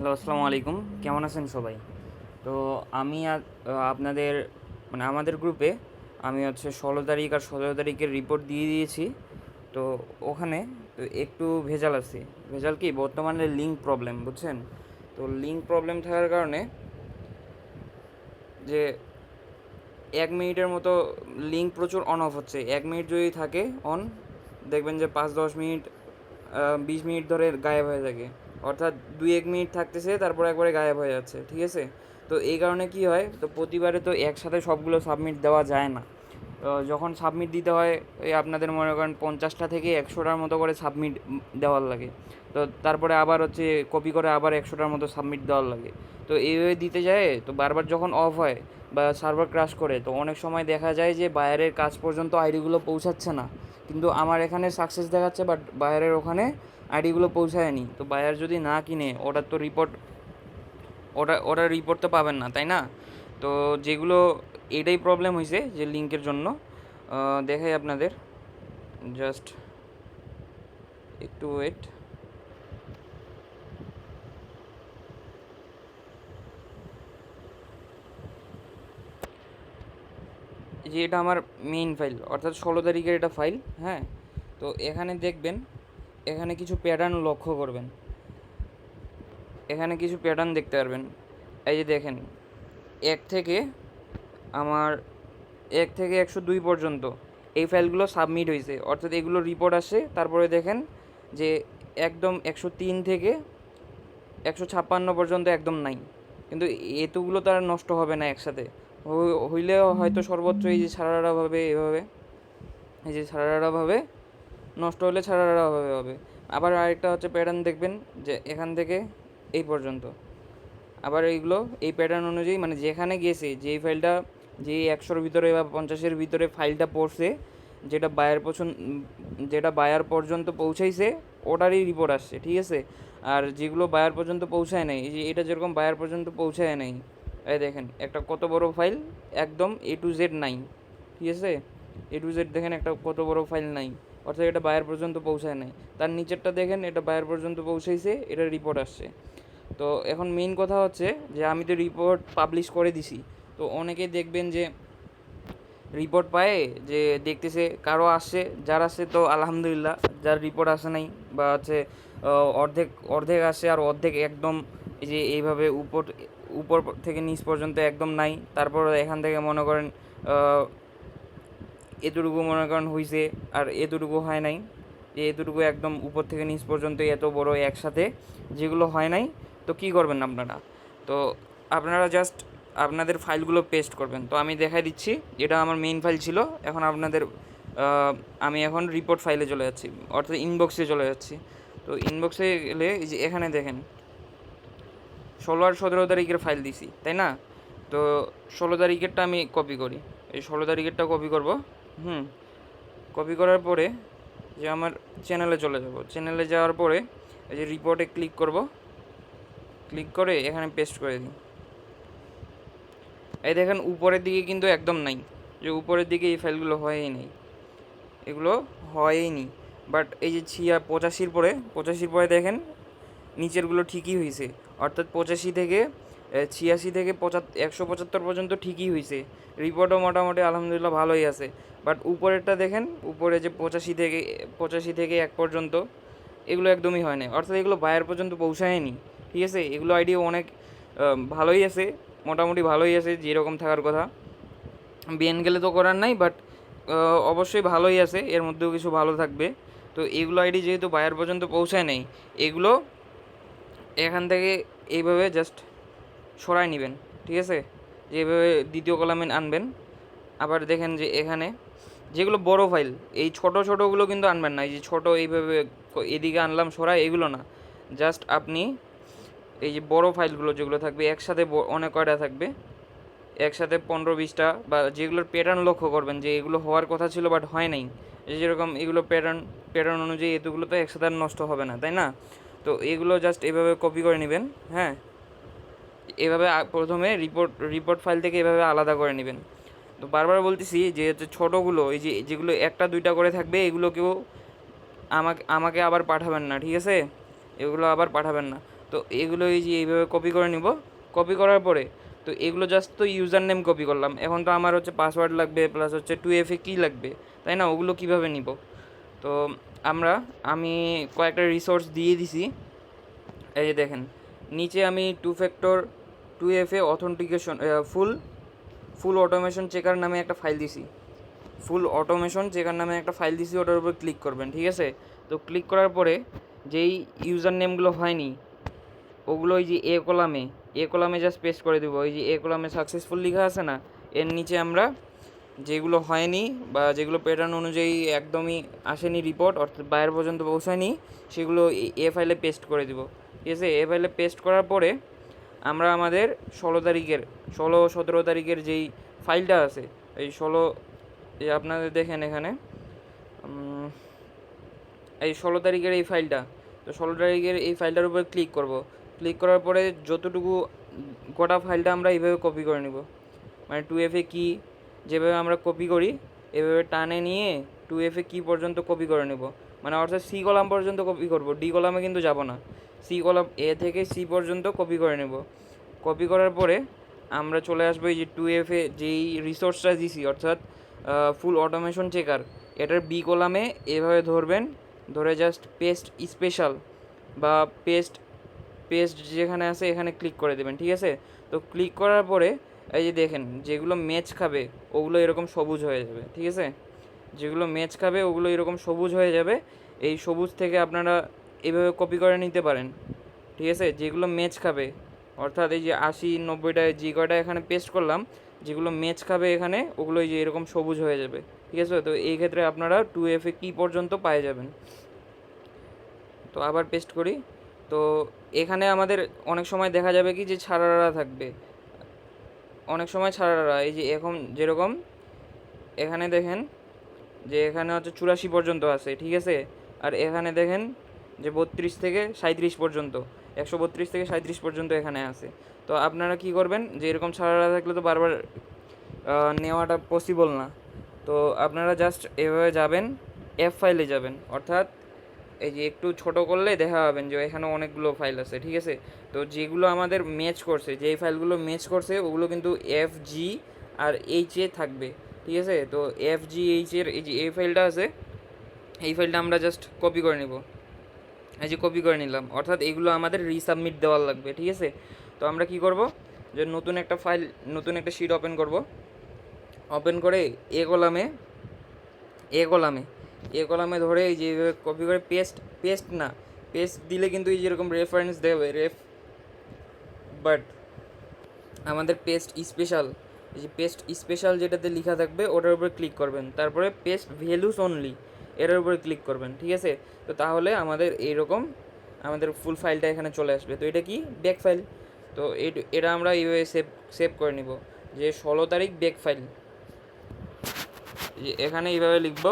Hello, আসসালামু আলাইকুম। কেমন আছেন সবাই? তো আমি আপনাদের আমাদের গ্রুপে আমি ১৬ তারিখ আর ১৭ তারিখের রিপোর্ট দিয়ে দিয়েছি। তো ওখানে তো একটু ভেজাল আছে। ভেজাল কি বর্তমানে লিঙ্ক প্রবলেম, বুঝছেন? তো লিঙ্ক প্রবলেম থাকার কারণে যে ১ মিনিটের মতো লিঙ্ক প্রচুর অন অফ হচ্ছে। ১ মিনিট যদি থাকে অন, দেখবেন যে ৫-১০ মিনিট ২০ মিনিট ধরে গায়েব হয়ে থাকে। অর্থাৎ ২-১ মিনিট থাকতেছে, তারপর একবারে গায়েব হয়ে যাচ্ছে। ঠিক আছে? তো এই কারণে কী হয়, তো প্রতিবারে তো একসাথে সবগুলো সাবমিট দেওয়া যায় না। যখন সাবমিট দিতে হয়, এই আপনাদের মনে করেন ৫০টা থেকে ১০০টার মতো করে সাবমিট দেওয়ার লাগে। তো তারপরে আবার কপি করে আবার ১০০টার মতো সাবমিট দেওয়ার লাগে। তো এইভাবে দিতে যায়, তো বারবার যখন অফ হয় বা সার্ভার ক্র্যাশ করে, তো অনেক সময় দেখা যায় যে বায়ারের কাছ পর্যন্ত আইডিগুলো পৌঁছাচ্ছে না। কিন্তু আমার এখানে সাকসেস দেখাচ্ছে, বাট বায়ারের ওখানে আইডিগুলো পৌঁছায়নি। তো বায়ার যদি না কিনে, ওটার তো রিপোর্ট ওটার রিপোর্ট তো পাবেন না, তাই না? তো যেগুলো এটাই প্রবলেম হয়েছে যে লিঙ্কের জন্য। দেখাই আপনাদের, জাস্ট একটু ওয়েট। যে এটা আমার মেইন ফাইল, অর্থাৎ ১৬ তারিখের এটা ফাইল। হ্যাঁ, তো এখানে দেখবেন, এখানে কিছু প্যাটার্ন লক্ষ্য করবেন। এখানে কিছু প্যাটার্ন দেখতে পারবেন। এই যে দেখেন, এক থেকে আমার ১ থেকে ১০২ পর্যন্ত এই ফাইলগুলো সাবমিট হয়েছে, অর্থাৎ এগুলো রিপোর্ট আসে। তারপরে দেখেন যে একদম ১০৩ থেকে ১৫৬ পর্যন্ত একদম নাই। কিন্তু এতগুলো তো আর নষ্ট হবে না একসাথে। হইলেও হয়তো সর্বোচ্চ এই যে ছাড়াভাবে এভাবে, এই যে ছাড়াভাবে নষ্ট হলে ছাড়াভাবে হবে। আবার আরেকটা প্যাটার্ন দেখবেন, যে এখান থেকে এই পর্যন্ত। আবার এইগুলো এই প্যাটার্ন অনুযায়ী, যেখানে গেছে, যেই ফাইলটা, যেই ১০০-র ভিতরে বা ৫০-এর ভিতরে ফাইলটা পড়ছে, যেটা যেটা বায়ার পর্যন্ত পৌঁছাইছে, ওটারই রিপোর্ট আসছে। ঠিক আছে? আর যেগুলো বায়ার পর্যন্ত পৌঁছায় নাই, এই যে এটা যেরকম বায়ার পর্যন্ত পৌঁছায় নাই, এই দেখেন একটা কত বড় ফাইল, একদম A to Z নাই। ঠিক আছে? A to Z দেখেন একটা কত বড় ফাইল নাই, অর্থাৎ এটা বায়ার পর্যন্ত পৌঁছায় নাই। তার নিচেরটা দেখেন, এটা বায়ার পর্যন্ত পৌঁছাইছে, এটা রিপোর্ট আসছে। তো এখন মেইন কথা হচ্ছে যে আমি তো রিপোর্ট পাবলিশ করে দিছি। তো অনেকেই দেখবেন যে রিপোর্ট পায়, যে দেখতেছে কারো আসছে, যার আসছে তো আলহামদুলিল্লাহ, যার রিপোর্ট আসে নাই বা অর্ধেক অর্ধেক আসে, আর অর্ধেক একদম এই যে এইভাবে উপর উপর থেকে নিচ পর্যন্ত একদম নাই। তারপর এখান থেকে মনে করেন এতটুকু মনে করেন হয়েছে, আর এতটুকু হয় নাই। যে এতটুকু একদম উপর থেকে নিচ পর্যন্ত এত বড় একসাথে যেগুলো হয় নাই, তো কী করবেন আপনারা? তো আপনারা জাস্ট আপনাদের ফাইলগুলো পেস্ট করবেন। তো আমি দেখাই দিচ্ছি, এটা আমার মেইন ফাইল ছিল। এখন আমি এখন রিপোর্ট ফাইলে চলে যাচ্ছি, অর্থাৎ ইনবক্সে চলে যাচ্ছি। তো ইনবক্সে গেলে এই যে এখানে দেখেন ১৬ আর ১৭ তারিখের ফাইল দিছি, তাই না? তো ১৬ তারিখেরটা আমি কপি করি। এই ১৬ তারিখেরটা কপি করব। কপি করার পরে যে আমার চ্যানেলে চলে যাব। চ্যানেলে যাওয়ার পরে এই যে রিপোর্টে ক্লিক করব। ক্লিক করে এখানে পেস্ট করে দিই। এই দেখেন উপরের দিকে কিন্তু একদম নাই, যে উপরের দিকে এই ফাইলগুলো হয়ই নাই, এগুলো হয়ই নি। বাট এই যে ৮৫-র পরে দেখেন নিচেরগুলো ঠিকই হয়েছে, অর্থাৎ ৮৫ থেকে ৮৬ থেকে ১৭৫ পর্যন্ত ঠিকই হয়েছে। রিপোর্টও মোটামুটি আলহামদুলিল্লাহ ভালোই আছে। বাট উপরেরটা দেখেন, উপরে যে ৮৫ থেকে ১ পর্যন্ত, এগুলো একদমই হয় না, অর্থাৎ এগুলো বায়ার পর্যন্ত পৌঁছায়নি। ঠিক আছে? এগুলো আইডিয়া অনেক ভালোই আছে, মোটামুটি ভালোই আছে, যেরকম থাকার কথা। বিএন গেলে তো করার নাই, বাট অবশ্যই ভালোই আছে, এর মধ্যেও কিছু ভালো থাকবে। তো এগুলো আইডি যেহেতু বায়ার পর্যন্ত পৌঁছায় নাই, এগুলো এখান থেকে এইভাবে জাস্ট সরাই নেবেন। ঠিক আছে? যে এইভাবে দ্বিতীয় কলামে আনবেন। আবার দেখেন যে এখানে যেগুলো বড় ফাইল, এই ছোটোগুলো কিন্তু আনবেন না। এই যে ছোটো এইভাবে এদিকে আনলাম সরাই, এগুলো না। জাস্ট আপনি এই যে বড় ফাইলগুলো যেগুলো থাকবে একসাথে, অনেক কয়টা থাকবে একসাথে, ১৫-২০টা, বা যেগুলোর প্যাটার্ন লক্ষ্য করবেন যে এগুলো হওয়ার কথা ছিল বাট হয় নাই। যেরকম এগুলো প্যাটার্ন অনুযায়ী এতগুলো তো একসাথে আর নষ্ট হবে না, তাই না? তো এগুলো জাস্ট এভাবে কপি করে নেবেন। হ্যাঁ, এভাবে প্রথমে রিপোর্ট ফাইল থেকে এভাবে আলাদা করে নেবেন। তো বারবার বলতেছি যে ছোটোগুলো, এই যে যেগুলো ১টা ২টা করে থাকবে, এগুলো কেউ আমাকে আবার পাঠাবেন না। ঠিক আছে? এগুলো আবার পাঠাবেন না। তো এগুলো এই যে এইভাবে কপি করে নিব। কপি করার পরে তো এগুলো জাস্ট তো ইউজার নেম কপি করলাম, এখন তো আমার হচ্ছে পাসওয়ার্ড লাগবে প্লাস হচ্ছে 2FA কী লাগবে, তাই না? ওগুলো কীভাবে নিব? তো আমি কয়েকটা রিসোর্স দিয়ে দিছি। এই যে দেখেন নিচে আমি 2FA অথেন্টিকেশন ফুল অটোমেশন চেকার নামে একটা ফাইল দিছি। ওটার উপর ক্লিক করবেন, ঠিক আছে? তো ক্লিক করার পরে যেই ইউজার নেমগুলো হয়নি ওগুলো ওই যে এ কলামে জাস্ট পেস্ট করে দেবো। ওই যে এ কলামে সাকসেসফুল লেখা আছে না, এর নিচে আমরা যেগুলো হয়নি বা যেগুলো প্যাটার্ন অনুযায়ী একদমই আসেনি রিপোর্ট, অর্থাৎ বাইরে পর্যন্ত পৌঁছায়নি, সেগুলো এ ফাইলে পেস্ট করে দিব, ঠিক আছে? এ ফাইলে পেস্ট করার পরে আমরা আমাদের 16-17 তারিখের যেই ফাইলটা আছে, এই আপনাদের দেখেন এখানে এই 16 তারিখের এই ফাইলটা, তো 16 তারিখের এই ফাইলটার উপর ক্লিক করব। ক্লিক করার পরে যতটুকু গোটা ফাইলটা আমরা এইভাবে কপি করে নিব, মানে 2FA কি যেভাবে আমরা কপি করি এভাবে টানে নিয়ে 2FA কি পর্যন্ত কপি করে নেব, মানে অর্থাৎ সি কলাম পর্যন্ত কপি করব, ডি কলামে কিন্তু যাব না। সি কলাম এ থেকে সি পর্যন্ত কপি করে নেব। কপি করার পরে আমরা চলে আসবো এই যে 2FA যেই রিসোর্সটা দিছি, অর্থাৎ ফুল অটোমেশন চেকার, এটার বি কলামে এভাবে ধরবেন, ধরে জাস্ট পেস্ট স্পেশাল বা পেস্ট যেখানে আছে এখানে ক্লিক করে দেবেন, ঠিক আছে? তো ক্লিক করার পরে এই যে দেখেন যেগুলো ম্যাচ খাবে ওগুলো এরকম সবুজ হয়ে যাবে, ঠিক আছে? যেগুলো ম্যাচ খাবে ওগুলো এরকম সবুজ হয়ে যাবে। এই সবুজ থেকে আপনারা এভাবে কপি করে নিতে পারেন, ঠিক আছে? যেগুলো ম্যাচ খাবে, অর্থাৎ এই যে 80-90টা যে কয়টা এখানে পেস্ট করলাম, যেগুলো ম্যাচ খাবে এখানে ওগুলো এই যে এরকম সবুজ হয়ে যাবে, ঠিক আছে? তো এই ক্ষেত্রে আপনারা 2FA কি পর্যন্ত পায়ে যাবেন। তো আবার পেস্ট করি। তো এখানে আমাদের অনেক সময় দেখা যাবে কি যে ছাড়ারা থাকবে, অনেক সময় ছাড়ারা এই যে এখন যেরকম এখানে দেখেন যে এখানে হচ্ছে 84 পর্যন্ত আছে, ঠিক আছে? আর এখানে দেখেন যে 32 থেকে 37 পর্যন্ত, 132 থেকে 37 পর্যন্ত এখানে আছে। তো আপনারা কি করবেন যে এরকম ছাড়ারা থাকলে তো বারবার নেওয়াটা পসিবল না। তো আপনারা জাস্ট এভাবে যাবেন, এফ ফাইলে যাবেন, অর্থাৎ এই যে একটু ছোট করলে দেখা পাবেন যে এখানে অনেকগুলো ফাইল আছে, ঠিক আছে? তো যেগুলো আমাদের ম্যাচ করছে, যেই ফাইলগুলো ম্যাচ করছে ওগুলো কিন্তু FG আর H থাকবে, ঠিক আছে? তো FGH এই যে এই ফাইলটা আছে, এই ফাইলটা আমরা জাস্ট কপি করে নিব। এই যে কপি করে নিলাম, অর্থাৎ এগুলো আমাদের রিসাবমিট দেওয়ার লাগবে, ঠিক আছে? তো আমরা কি করব যে নতুন একটা শিট ওপেন করব। ওপেন করে এ কলামে ধরে এই যে কপি করে পেস্ট দিলে কিন্তু এই যেরকম রেফারেন্স দেবে বাট আমাদের পেস্ট স্পেশাল যেটাতে লেখা থাকবে ওটার উপরে ক্লিক করবেন, তারপরে পেস্ট ভ্যালুস অনলি এটার উপরে ক্লিক করবেন, ঠিক আছে? তো তাহলে আমাদের এইরকম আমাদের ফুল ফাইলটা এখানে চলে আসবে। তো এটা কি ব্যাক ফাইল, তো এটা আমরা এইভাবে সেভ করে নিব যে 16 তারিখ ব্যাক ফাইল। এখানে এইভাবে লিখব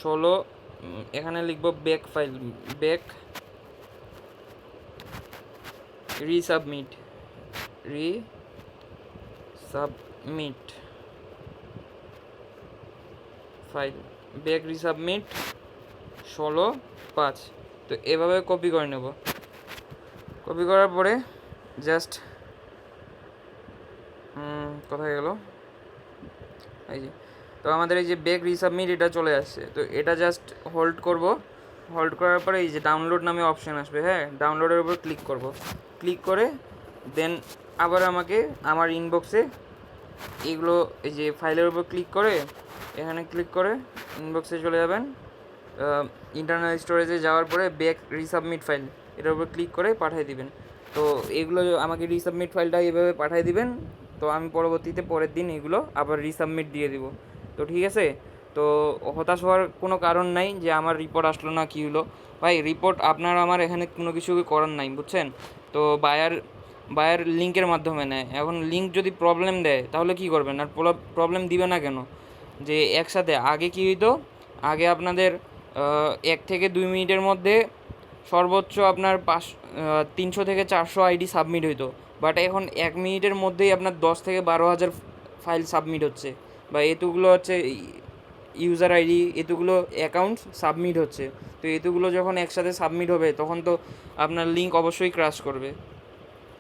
16, এখানে লিখব back file, back resubmit file, back resubmit 16/5। তো এভাবে কপি করে নেব। কপি করার পরে জাস্ট কোথায় গেল, এই যে তো আমাদের এই যে ব্যাক রিসাবমিট এটা চলে আসছে। তো এটা জাস্ট হোল্ড করার পরে এই যে ডাউনলোড নামে অপশান আসবে, হ্যাঁ, ডাউনলোডের উপর ক্লিক করে দেন আবার আমাকে আমার ইনবক্সে এগুলো এই যে ফাইলের উপর এখানে ক্লিক করে ইনবক্সে চলে যাবেন। ইন্টারনাল স্টোরেজে যাওয়ার পরে ব্যাক রিসাবমিট ফাইল এটার উপর ক্লিক করে পাঠিয়ে দিবেন। তো এগুলো আমাকে রিসাবমিট ফাইলটা এইভাবে পাঠিয়ে দিবেন। তো আমি পরের দিন এগুলো আবার রিসাবমিট দিয়ে দিব। তো ঠিক আছে, তো হতাশ হওয়ার কোনো কারণ নাই যে আমার রিপোর্ট আসলো না, কী হলো ভাই, রিপোর্ট আপনার আমার এখানে কোনো কিছু করার নাই, বুঝছেন? তো বায়ার লিঙ্কের মাধ্যমে নেয়। এখন লিঙ্ক যদি প্রবলেম দেয় তাহলে কী করবেন? আর প্রবলেম দিবে না কেন? যে একসাথে আগে কী হইতো, আগে আপনাদের 1 থেকে 2 মিনিটের মধ্যে সর্বোচ্চ আপনার 300 থেকে 400 আইডি সাবমিট হইতো, বাট এখন 1 মিনিটের মধ্যেই আপনার 10 থেকে 12 হাজার ফাইল সাবমিট হচ্ছে, বা এতগুলো হচ্ছে ইউজার আইডি এতগুলো অ্যাকাউন্ট সাবমিট হচ্ছে। তো এতগুলো যখন একসাথে সাবমিট হবে তখন তো আপনার লিঙ্ক অবশ্যই ক্রাশ করবে,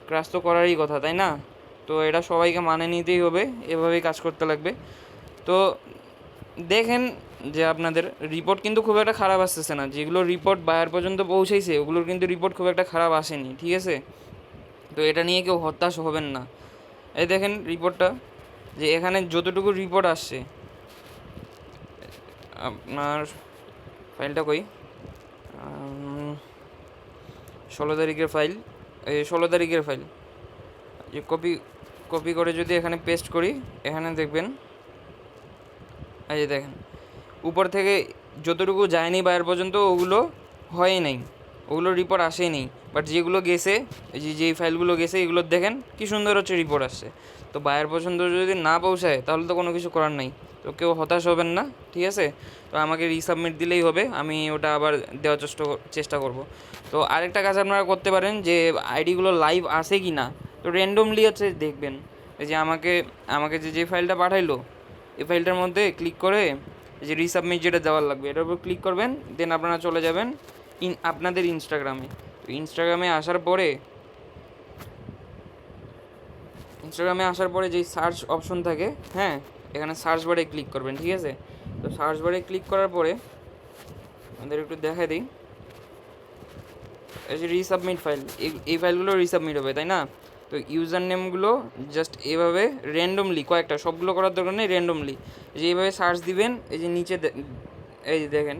ক্রাশ তো করারই কথা, তাই না? তো এটা সবাইকে মানে নিতেই হবে, এভাবেই কাজ করতে লাগবে। তো দেখেন যে আপনাদের রিপোর্ট কিন্তু খুব একটা খারাপ আসতেছে না, যেগুলো রিপোর্ট বায়ার পর্যন্ত পৌঁছাইছে ওগুলোর কিন্তু রিপোর্ট খুব একটা খারাপ আসেনি, ঠিক আছে? তো এটা নিয়ে কেউ হতাশ হবেন না। এই দেখেন রিপোর্টটা, যে এখানে যতটুকু রিপোর্ট আসছে, আপনার ফাইলটা কই, 16 তারিখের ফাইল, এই 16 তারিখের ফাইল, যে কপি করে যদি এখানে পেস্ট করি, এখানে দেখবেন এই যে দেখেন উপর থেকে যতটুকু যায়নি বাইরে পর্যন্ত ওগুলো হয়ই নাই, ওগুলোর রিপোর্ট আসেই নেই। বাট যেগুলো গেছে, এই যে যেই ফাইলগুলো গেছে এগুলো দেখেন কী সুন্দর হচ্ছে রিপোর্ট আসছে। তো বাইরের পর্যন্ত যদি না পৌঁছায় তাহলে তো কোনো কিছু করার নাই। তো কেউ হতাশ হবেন না, ঠিক আছে? তো আমাকে রিসাবমিট দিলেই হবে, আমি ওটা আবার দেওয়ার চেষ্টা করব। তো আরেকটা কাজ আপনারা করতে পারেন, যে আইডিগুলো লাইভ আসে কি না, তো র্যান্ডমলি হচ্ছে দেখবেন। এই যে আমাকে যে ফাইলটা পাঠাইলো, এই ফাইলটার মধ্যে ক্লিক করে যে রিসাবমিট যেটা দেওয়ার লাগবে এটার উপর ক্লিক করবেন, দেন আপনারা চলে যাবেন আপনাদের ইনস্টাগ্রামে। তো ইনস্টাগ্রামে আসার পরে যেই সার্চ অপশন থাকে, হ্যাঁ, এখানে সার্চ বারে ক্লিক করবেন, ঠিক আছে? তো সার্চ বারে ক্লিক করার পরে আমাদের একটু দেখাই দিই, এই যে রিসাবমিট ফাইল, এই ফাইলগুলো রিসাবমিট হবে, তাই না? তো ইউজার নেমগুলো জাস্ট এভাবে র্যান্ডমলি, কয়েকটা, সবগুলো করার দরকার নেই, র্যান্ডমলি যে এইভাবে সার্চ দিবেন। এই যে নিচে এই যে দেখেন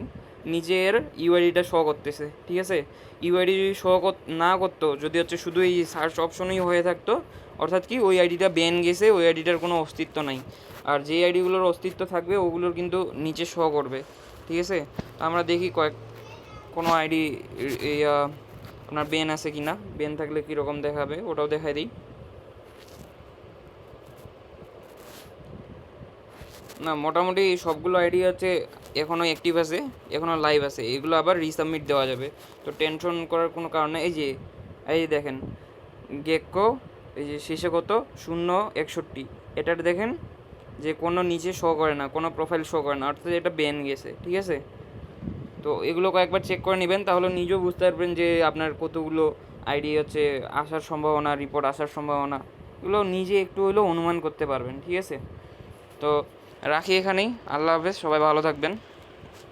নিচের ইউআইডিটা শো করতেছে, ঠিক আছে? ইউআইডি যদি শো না করতো, যদি হচ্ছে শুধু এই সার্চ অপশনেই হয়ে থাকতো, অর্থাৎ কি ওই আইডিটা ব্যান গেছে, ওই আইডিটার কোনো অস্তিত্ব নাই। আর যে আইডিগুলোর অস্তিত্ব থাকবে ওগুলোর কিন্তু নিচে শো করবে, ঠিক আছে? তো আমরা দেখি কোনো আইডি আপনার বেন আছে কি না, বেন থাকলে কীরকম দেখাবে ওটাও দেখাই দিই। না, মোটামুটি সবগুলো আইডি হচ্ছে এখনও অ্যাক্টিভ আছে, এখনও লাইভ আছে, এগুলো আবার রিসাবমিট দেওয়া যাবে। তো টেনশন করার কোনো কারণ নেই। এই যে দেখেন গেক্কো, এই যে শেষে কত 061, এটার দেখেন যে কোনো নিচে শো করে না, কোনো প্রোফাইল শো করে না, অর্থাৎ এটা বেন গেছে, ঠিক আছে? তো এগুলো কয়েকবার চেক করে নেবেন, তাহলে নিজেও বুঝতে পারবেন যে আপনার কতগুলো আইডি হচ্ছে আসার সম্ভাবনা, রিপোর্ট আসার সম্ভাবনা, এগুলো নিজে একটু হলেও অনুমান করতে পারবেন, ঠিক আছে? তো রাখি এখানেই, আল্লাহ হাফেজ, সবাই ভালো থাকবেন।